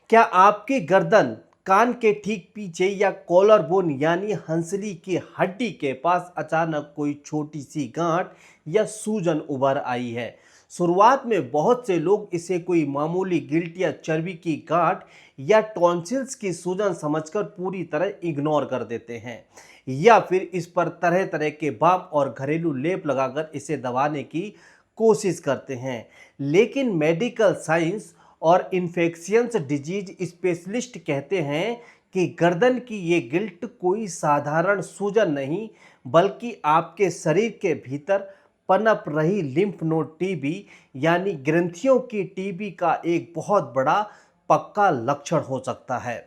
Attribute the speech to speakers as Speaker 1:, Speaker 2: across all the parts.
Speaker 1: क्या आपकी गर्दन कान के ठीक पीछे या कॉलर बोन यानी हंसली की हड्डी के पास अचानक कोई छोटी सी गांठ या सूजन उभर आई है? शुरुआत में बहुत से लोग इसे कोई मामूली गिल्ट या चर्बी की गांठ या टॉन्सिल्स की सूजन समझकर पूरी तरह इग्नोर कर देते हैं, या फिर इस पर तरह तरह के बाम और घरेलू लेप लगाकर इसे दबाने की कोशिश करते हैं। लेकिन मेडिकल साइंस और इन्फेक्शियस डिजीज स्पेशलिस्ट कहते हैं कि गर्दन की ये गिल्ट कोई साधारण सूजन नहीं, बल्कि आपके शरीर के भीतर पनप रही लिम्फ नोड टीबी यानी ग्रंथियों की टीबी का एक बहुत बड़ा पक्का लक्षण हो सकता है।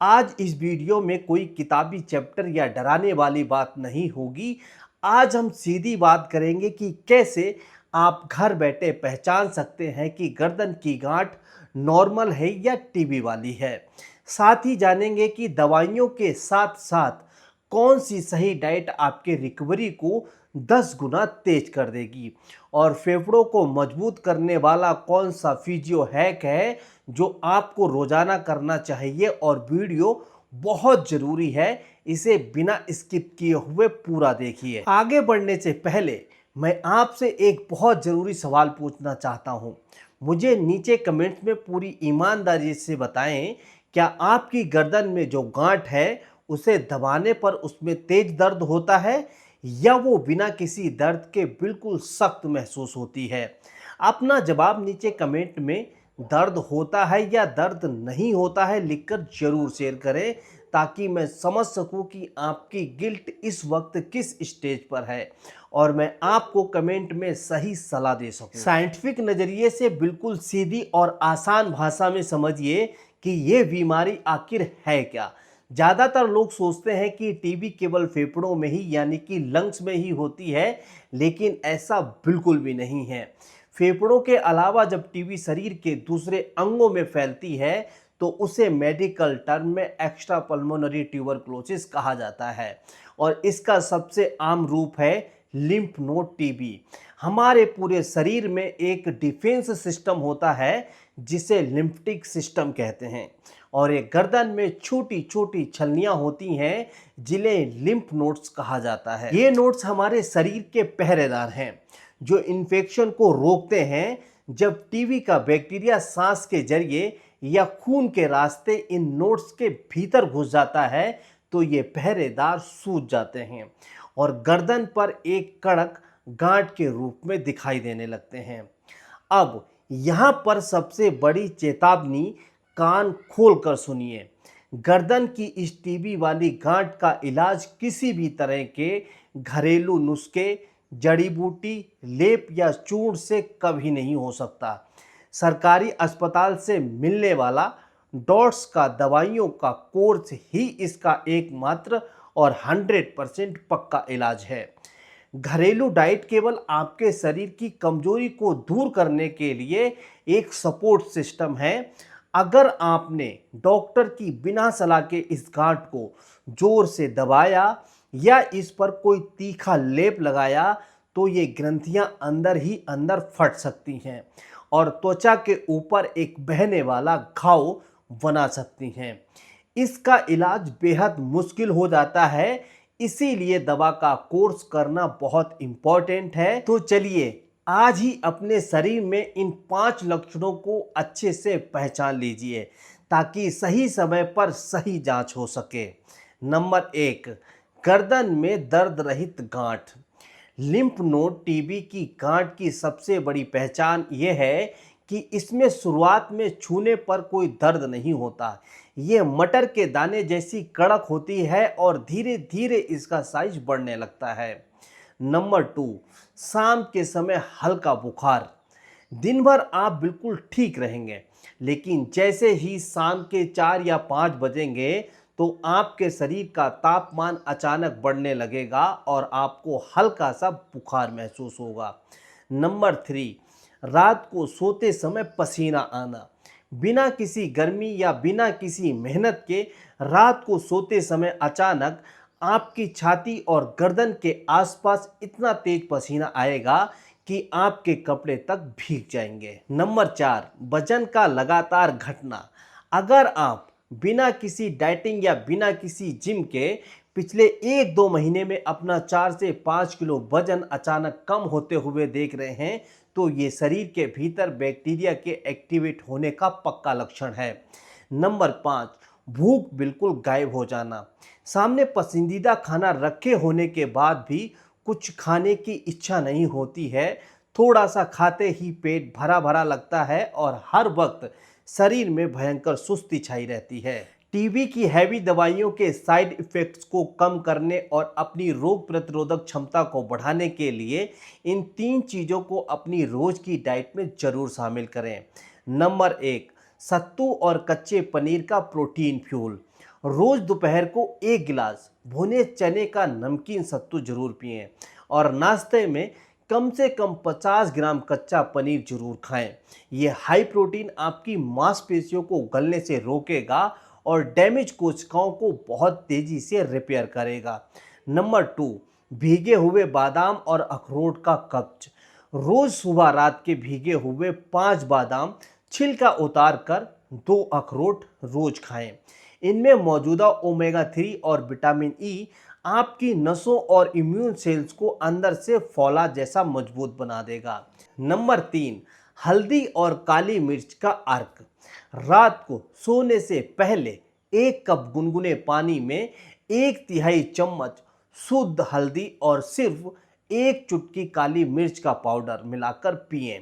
Speaker 1: आज इस वीडियो में कोई किताबी चैप्टर या डराने वाली बात नहीं होगी। आज हम सीधी बात करेंगे कि कैसे आप घर बैठे पहचान सकते हैं कि गर्दन की गांठ नॉर्मल है या टीबी वाली है। साथ ही जानेंगे कि दवाइयों के साथ साथ कौन सी सही डाइट आपके रिकवरी को 10 गुना तेज कर देगी, और फेफड़ों को मजबूत करने वाला कौन सा फिजियो हैक है जो आपको रोजाना करना चाहिए। और वीडियो बहुत जरूरी है, इसे बिना स्किप किए हुए पूरा देखिए। आगे बढ़ने से पहले मैं आपसे एक बहुत ज़रूरी सवाल पूछना चाहता हूं। मुझे नीचे कमेंट्स में पूरी ईमानदारी से बताएं, क्या आपकी गर्दन में जो गांठ है उसे दबाने पर उसमें तेज दर्द होता है, या वो बिना किसी दर्द के बिल्कुल सख्त महसूस होती है? अपना जवाब नीचे कमेंट में दर्द होता है या दर्द नहीं होता है लिखकर जरूर शेयर करें, ताकि मैं समझ सकूं कि आपकी गिल्ट इस वक्त किस स्टेज पर है और मैं आपको कमेंट में सही सलाह दे सकूं। साइंटिफिक नज़रिए से बिल्कुल सीधी और आसान भाषा में समझिए कि ये बीमारी आखिर है क्या। ज़्यादातर लोग सोचते हैं कि टीबी केवल फेफड़ों में ही यानी कि लंग्स में ही होती है, लेकिन ऐसा बिल्कुल भी नहीं है। फेफड़ों के अलावा जब टीबी शरीर के दूसरे अंगों में फैलती है तो उसे मेडिकल टर्म में एक्स्ट्रा पल्मोनरी ट्यूबरकुलोसिस कहा जाता है, और इसका सबसे आम रूप है लिम्फ नोड टीबी। हमारे पूरे शरीर में एक डिफेंस सिस्टम होता है जिसे लिम्फटिक सिस्टम कहते हैं, और ये गर्दन में छोटी छोटी छलनियां होती हैं जिन्हें लिम्फ नोड्स कहा जाता है। ये नोड्स हमारे शरीर के पहरेदार हैं जो इन्फेक्शन को रोकते हैं। जब टीबी का बैक्टीरिया सांस के जरिए या खून के रास्ते इन नोड्स के भीतर घुस जाता है तो ये पहरेदार सूज जाते हैं और गर्दन पर एक कड़क गांठ के रूप में दिखाई देने लगते हैं। अब यहाँ पर सबसे बड़ी चेतावनी, कान खोलकर सुनिए। गर्दन की इस टीबी वाली गांठ का इलाज किसी भी तरह के घरेलू नुस्खे, जड़ी बूटी, लेप या चूर्ण से कभी नहीं हो सकता। सरकारी अस्पताल से मिलने वाला डॉट्स का दवाइयों का कोर्स ही इसका एकमात्र और 100% पक्का इलाज है। घरेलू डाइट केवल आपके शरीर की कमजोरी को दूर करने के लिए एक सपोर्ट सिस्टम है। अगर आपने डॉक्टर की बिना सलाह के इस गांठ को जोर से दबाया या इस पर कोई तीखा लेप लगाया तो ये ग्रंथियां अंदर ही अंदर फट सकती हैं और त्वचा के ऊपर एक बहने वाला घाव बना सकती हैं। इसका इलाज बेहद मुश्किल हो जाता है, इसीलिए दवा का कोर्स करना बहुत इंपॉर्टेंट है। तो चलिए आज ही अपने शरीर में इन 5 लक्षणों को अच्छे से पहचान लीजिए ताकि सही समय पर सही जांच हो सके। नंबर 1, गर्दन में दर्द रहित गांठ। लिम्फ नोड टीबी की गांठ की सबसे बड़ी पहचान यह है कि इसमें शुरुआत में छूने पर कोई दर्द नहीं होता। ये मटर के दाने जैसी कड़क होती है और धीरे धीरे इसका साइज बढ़ने लगता है। नंबर 2, शाम के समय हल्का बुखार। दिन भर आप बिल्कुल ठीक रहेंगे, लेकिन जैसे ही शाम के 4 या 5 बजेंगे तो आपके शरीर का तापमान अचानक बढ़ने लगेगा और आपको हल्का सा बुखार महसूस होगा। नंबर 3, रात को सोते समय पसीना आना। बिना किसी गर्मी या बिना किसी मेहनत के रात को सोते समय अचानक आपकी छाती और गर्दन के आसपास इतना तेज पसीना आएगा कि आपके कपड़े तक भीग जाएंगे। नंबर 4, वजन का लगातार घटना। अगर आप बिना किसी डाइटिंग या बिना किसी जिम के पिछले 1-2 महीने में अपना 4 से 5 किलो वजन अचानक कम होते हुए देख रहे हैं, तो ये शरीर के भीतर बैक्टीरिया के एक्टिवेट होने का पक्का लक्षण है। नंबर 5, भूख बिल्कुल गायब हो जाना। सामने पसंदीदा खाना रखे होने के बाद भी कुछ खाने की इच्छा नहीं होती है, थोड़ा सा खाते ही पेट भरा भरा लगता है और हर वक्त शरीर में भयंकर सुस्ती छाई रहती है। टीबी की हैवी दवाइयों के साइड इफ़ेक्ट्स को कम करने और अपनी रोग प्रतिरोधक क्षमता को बढ़ाने के लिए इन 3 चीज़ों को अपनी रोज की डाइट में ज़रूर शामिल करें। नंबर 1, सत्तू और कच्चे पनीर का प्रोटीन फ्यूल। रोज दोपहर को 1 गिलास भुने चने का नमकीन सत्तू जरूर पिएं और नाश्ते में कम से कम 50 ग्राम कच्चा पनीर जरूर खाएं। ये हाई प्रोटीन आपकी मांसपेशियों को गलने से रोकेगा और डैमेज कोशिकाओं को बहुत तेजी से रिपेयर करेगा। नंबर 2, भीगे हुए बादाम और अखरोट का कब्ज। रोज सुबह रात के भीगे हुए 5 बादाम छिलका उतार कर 2 अखरोट रोज खाएं। इनमें मौजूदा ओमेगा 3 और विटामिन ई आपकी नसों और इम्यून सेल्स को अंदर से फौलाद जैसा मजबूत बना देगा। नंबर 3, हल्दी और काली मिर्च का अर्क। रात को सोने से पहले 1 कप गुनगुने पानी में 1/3 चम्मच शुद्ध हल्दी और सिर्फ 1 चुटकी काली मिर्च का पाउडर मिलाकर पिएं।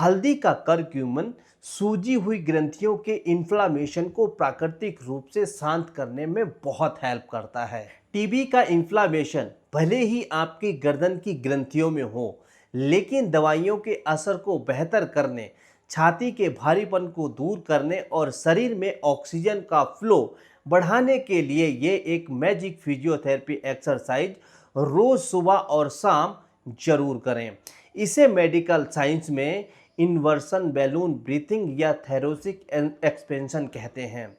Speaker 1: हल्दी का करक्यूमिन सूजी हुई ग्रंथियों के इन्फ्लामेशन को प्राकृतिक रूप से शांत करने में बहुत हेल्प करता है। टीबी का इन्फ्लामेशन भले ही आपकी गर्दन की ग्रंथियों में हो, लेकिन दवाइयों के असर को बेहतर करने, छाती के भारीपन को दूर करने और शरीर में ऑक्सीजन का फ्लो बढ़ाने के लिए ये एक मैजिक फिजियोथेरेपी एक्सरसाइज रोज सुबह और शाम जरूर करें। इसे मेडिकल साइंस में इन्वर्सन बैलून ब्रीथिंग या थैरोसिक एक्सपेंशन कहते हैं।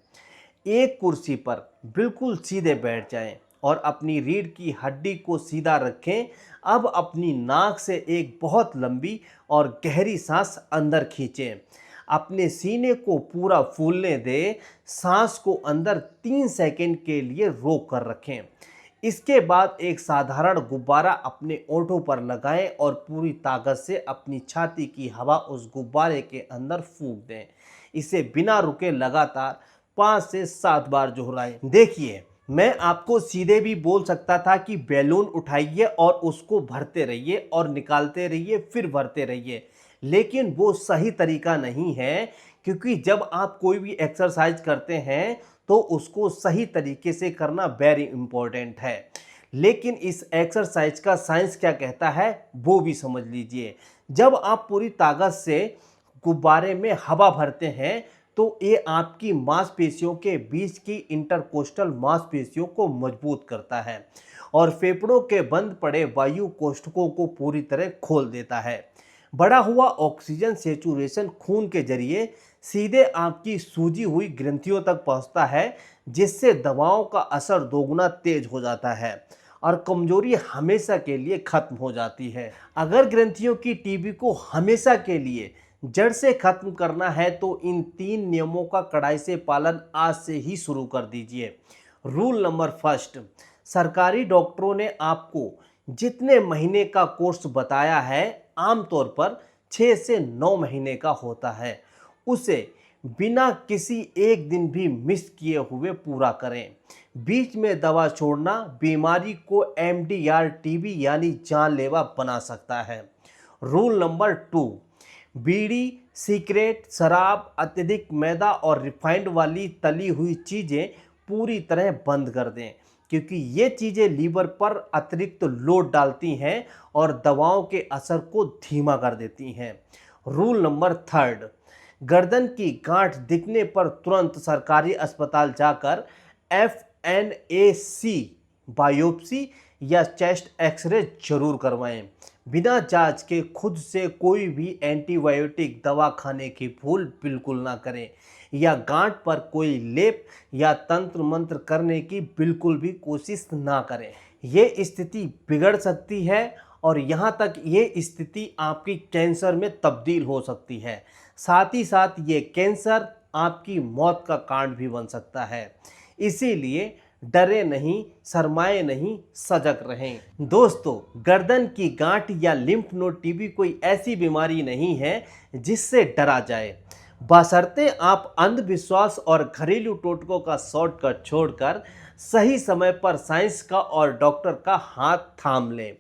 Speaker 1: एक कुर्सी पर बिल्कुल सीधे बैठ जाएं और अपनी रीढ़ की हड्डी को सीधा रखें। अब अपनी नाक से एक बहुत लंबी और गहरी सांस अंदर खींचें। अपने सीने को पूरा फूलने दें। सांस को अंदर 3 सेकंड के लिए रोक कर रखें। इसके बाद एक साधारण गुब्बारा अपने ओंठों पर लगाएं और पूरी ताकत से अपनी छाती की हवा उस गुब्बारे के अंदर फूंक दें। इसे बिना रुके लगातार 5 से 7 बार दोहराएं। देखिए, मैं आपको सीधे भी बोल सकता था कि बैलून उठाइए और उसको भरते रहिए और निकालते रहिए, फिर भरते रहिए, लेकिन वो सही तरीका नहीं है, क्योंकि जब आप कोई भी एक्सरसाइज करते हैं तो उसको सही तरीके से करना वेरी इंपॉर्टेंट है। लेकिन इस एक्सरसाइज का साइंस क्या कहता है वो भी समझ लीजिए। जब आप पूरी ताकत से गुब्बारे में हवा भरते हैं तो ये आपकी मांसपेशियों के बीच की इंटरकोस्टल मांसपेशियों को मजबूत करता है और फेफड़ों के बंद पड़े वायु कोष्ठकों को पूरी तरह खोल देता है। बढ़ा हुआ ऑक्सीजन सेचुरेशन खून के जरिए सीधे आपकी सूजी हुई ग्रंथियों तक पहुंचता है, जिससे दवाओं का असर दोगुना तेज हो जाता है और कमजोरी हमेशा के लिए खत्म हो जाती है। अगर ग्रंथियों की टीबी को हमेशा के लिए जड़ से खत्म करना है तो इन 3 नियमों का कड़ाई से पालन आज से ही शुरू कर दीजिए। रूल नंबर 1, सरकारी डॉक्टरों ने आपको जितने महीने का कोर्स बताया है आमतौर पर 6 से 9 महीने का होता है, उसे बिना किसी एक दिन भी मिस किए हुए पूरा करें। बीच में दवा छोड़ना बीमारी को MDR टीबी यानी जानलेवा बना सकता है। रूल नंबर 2, बीड़ी, सिगरेट, शराब, अत्यधिक मैदा और रिफाइंड वाली तली हुई चीज़ें पूरी तरह बंद कर दें, क्योंकि ये चीज़ें लीवर पर अतिरिक्त लोड डालती हैं और दवाओं के असर को धीमा कर देती हैं। रूल नंबर 3, गर्दन की गांठ दिखने पर तुरंत सरकारी अस्पताल जाकर FNAC बायोप्सी या चेस्ट एक्सरे जरूर करवाएं। बिना जांच के खुद से कोई भी एंटीबायोटिक दवा खाने की भूल बिल्कुल ना करें या गांठ पर कोई लेप या तंत्र मंत्र करने की बिल्कुल भी कोशिश ना करें। ये स्थिति बिगड़ सकती है और यहाँ तक ये स्थिति आपकी कैंसर में तब्दील हो सकती है। साथ ही साथ ये कैंसर आपकी मौत का कारण भी बन सकता है। इसीलिए डरे नहीं, शर्माए नहीं, सजग रहें। दोस्तों, गर्दन की गांठ या लिम्फ नोड टीबी कोई ऐसी बीमारी नहीं है जिससे डरा जाए। बशर्ते आप अंधविश्वास और घरेलू टोटकों का शॉर्टकट छोड़कर सही समय पर साइंस का और डॉक्टर का हाथ थाम लें।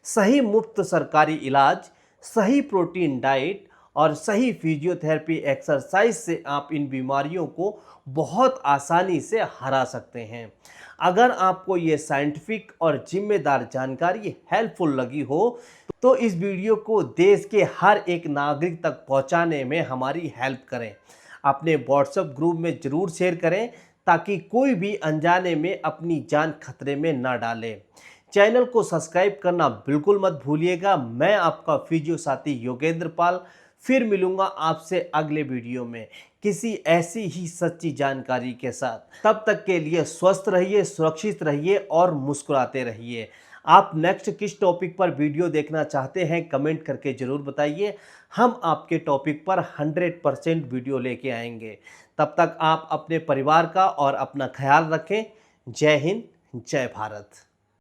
Speaker 1: सही मुफ्त सरकारी इलाज, सही प्रोटीन डाइट और सही फिजियोथेरेपी एक्सरसाइज से आप इन बीमारियों को बहुत आसानी से हरा सकते हैं। अगर आपको ये साइंटिफिक और जिम्मेदार जानकारी हेल्पफुल लगी हो तो इस वीडियो को देश के हर एक नागरिक तक पहुंचाने में हमारी हेल्प करें। अपने व्हाट्सएप ग्रुप में ज़रूर शेयर करें ताकि कोई भी अनजाने में अपनी जान खतरे में ना डाले। चैनल को सब्सक्राइब करना बिल्कुल मत भूलिएगा। मैं आपका फिजियो साथी योगेंद्र पाल फिर मिलूंगा आपसे अगले वीडियो में किसी ऐसी ही सच्ची जानकारी के साथ। तब तक के लिए स्वस्थ रहिए, सुरक्षित रहिए और मुस्कुराते रहिए। आप नेक्स्ट किस टॉपिक पर वीडियो देखना चाहते हैं कमेंट करके ज़रूर बताइए। हम आपके टॉपिक पर 100% वीडियो लेके आएंगे। तब तक आप अपने परिवार का और अपना ख्याल रखें। जय हिंद, जय भारत।